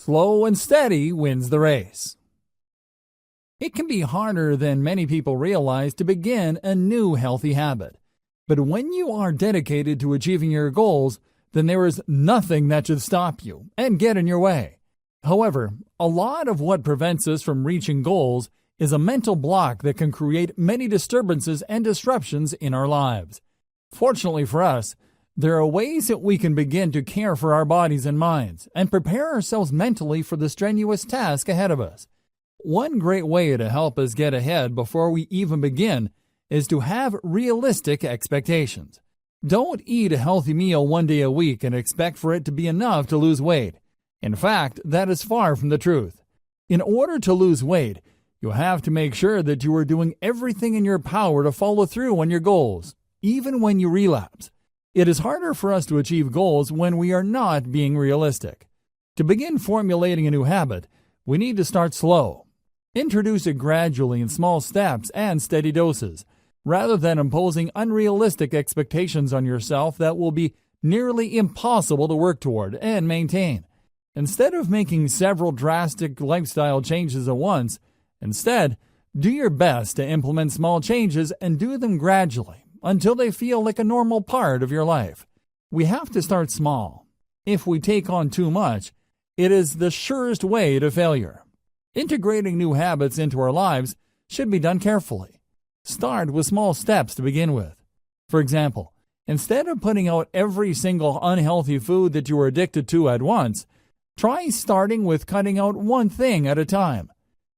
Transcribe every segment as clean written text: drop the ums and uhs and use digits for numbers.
Slow and steady wins the race. It can be harder than many people realize to begin a new healthy habit. But when you are dedicated to achieving your goals, then there is nothing that should stop you and get in your way. However, a lot of what prevents us from reaching goals is a mental block that can create many disturbances and disruptions in our lives. Fortunately for us, there are ways that we can begin to care for our bodies and minds and prepare ourselves mentally for the strenuous task ahead of us. One great way to help us get ahead before we even begin is to have realistic expectations. Don't eat a healthy meal one day a week and expect for it to be enough to lose weight. In fact, that is far from the truth. In order to lose weight, you have to make sure that you are doing everything in your power to follow through on your goals, even when you relapse. It is harder for us to achieve goals when we are not being realistic. To begin formulating a new habit, we need to start slow. Introduce it gradually in small steps and steady doses, rather than imposing unrealistic expectations on yourself that will be nearly impossible to work toward and maintain. Instead of making several drastic lifestyle changes at once, instead, do your best to implement small changes and do them gradually until they feel like a normal part of your life. We have to start small. If we take on too much, it is the surest way to failure. Integrating new habits into our lives should be done carefully. Start with small steps to begin with. For example, instead of putting out every single unhealthy food that you are addicted to at once, try starting with cutting out one thing at a time.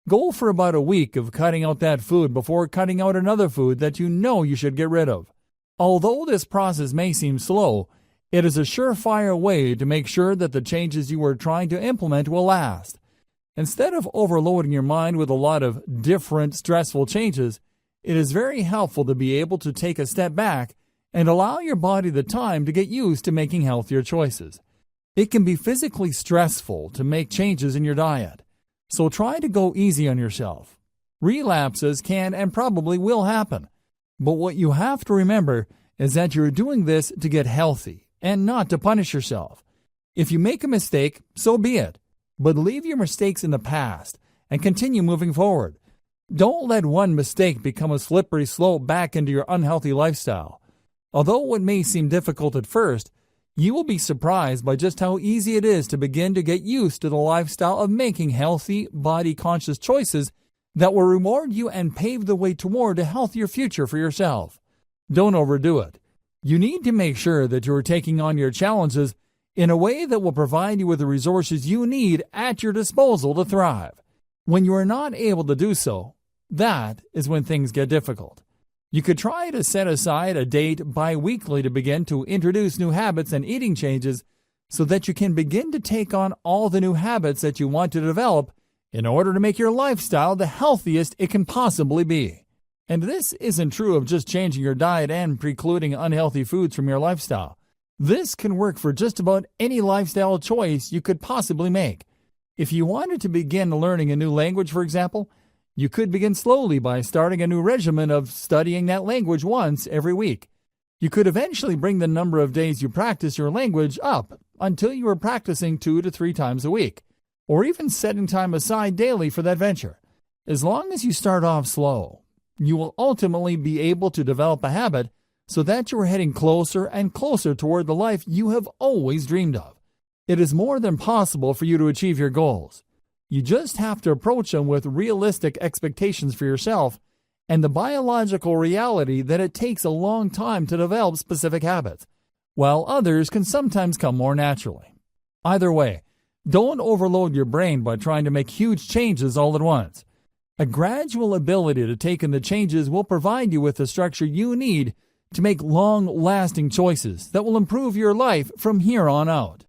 Go for about a week of cutting out that food before cutting out another food that you know you should get rid of. Although this process may seem slow, it is a surefire way to make sure that the changes you are trying to implement will last. Instead of overloading your mind with a lot of different stressful changes, it is very helpful to be able to take a step back and allow your body the time to get used to making healthier choices. It can be physically stressful to make changes in your diet, so try to go easy on yourself. Relapses can and probably will happen, but what you have to remember is that you're doing this to get healthy and not to punish yourself. If you make a mistake, so be it, but leave your mistakes in the past and continue moving forward. Don't let one mistake become a slippery slope back into your unhealthy lifestyle. Although it may seem difficult at first, you will be surprised by just how easy it is to begin to get used to the lifestyle of making healthy, body-conscious choices that will reward you and pave the way toward a healthier future for yourself. Don't overdo it. You need to make sure that you are taking on your challenges in a way that will provide you with the resources you need at your disposal to thrive. When you are not able to do so, that is when things get difficult. You could try to set aside a date bi-weekly to begin to introduce new habits and eating changes so that you can begin to take on all the new habits that you want to develop in order to make your lifestyle the healthiest it can possibly be. And this isn't true of just changing your diet and precluding unhealthy foods from your lifestyle. This can work for just about any lifestyle choice you could possibly make. If you wanted to begin learning a new language, for example, you could begin slowly by starting a new regimen of studying that language once every week. You could eventually bring the number of days you practice your language up until you are practicing 2 to 3 times a week, or even setting time aside daily for that venture. As long as you start off slow, you will ultimately be able to develop a habit so that you are heading closer and closer toward the life you have always dreamed of. It is more than possible for you to achieve your goals. You just have to approach them with realistic expectations for yourself and the biological reality that it takes a long time to develop specific habits, while others can sometimes come more naturally. Either way, don't overload your brain by trying to make huge changes all at once. A gradual ability to take in the changes will provide you with the structure you need to make long-lasting choices that will improve your life from here on out.